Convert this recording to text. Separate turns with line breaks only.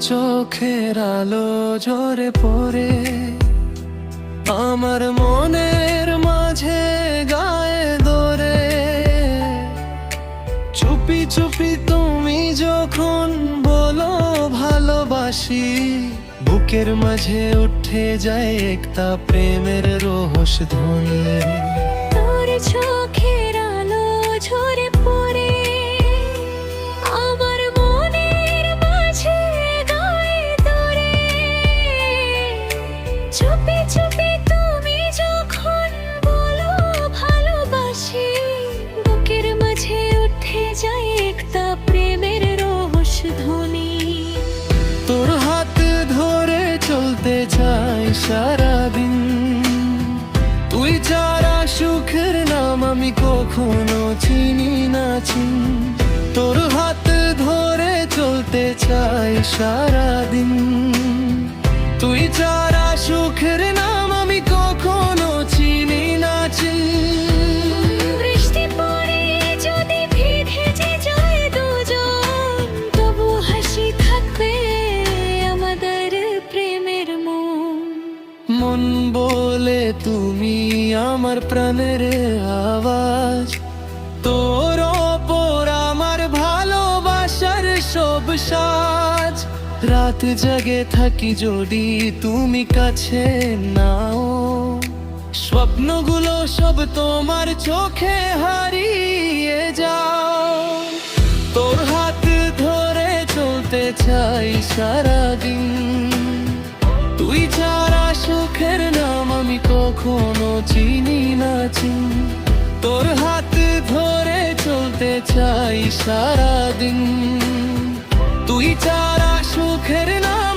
চোখের আলো ঝরে পড়ে আমার মনের মাঝে গায়ে দোরে। চুপি চুপি তুমি যখন বলো ভালোবাসি, বুকের মাঝে উঠে যায় একটা প্রেমের রহস্য ধ্বনি।
তোর চোখের আলো ঝরে পড়ে আমার মনের মাঝে গায়ে দোরে। চুপি চুপি তুমি যখন বলো ভালোবাসি, বুকের মাঝে উঠে যায় একটা প্রেমের রহস্য ধ্বনি।
তোর হাত ধরে চলতে চাই সারাদিন, তুই ছাড়া সুখের নাম আমি কখনো চিনি না চিন। তোর হাত ধরে চলতে চাই সারাদিন, তুই ছাড়া সুখের নাম আমি কখনো চিনি না চিন।
বৃষ্টি পড়ে যদি ভিজে যায় দুজন, তবু হাসি থাকবে আমাদের প্রেমের মন।
মন বলে তুমি আমার প্রাণের আওয়াজ, তোর ওপর আমার ভালোবাসার সব সাজ। রাত জেগে থাকি যদি তুমি কাছে নাও, স্বপ্নগুলো সব তোমার চোখে হারিয়ে যাও। তোর হাত ধরে চলতে চাই সারাদিন, তুই ছাড়া সুখের নাম আমি কখনো চিনি না চিন। তোর হাত ধরে চলতে চাই সারাদিন, তুই ছাড়া সুখের নাম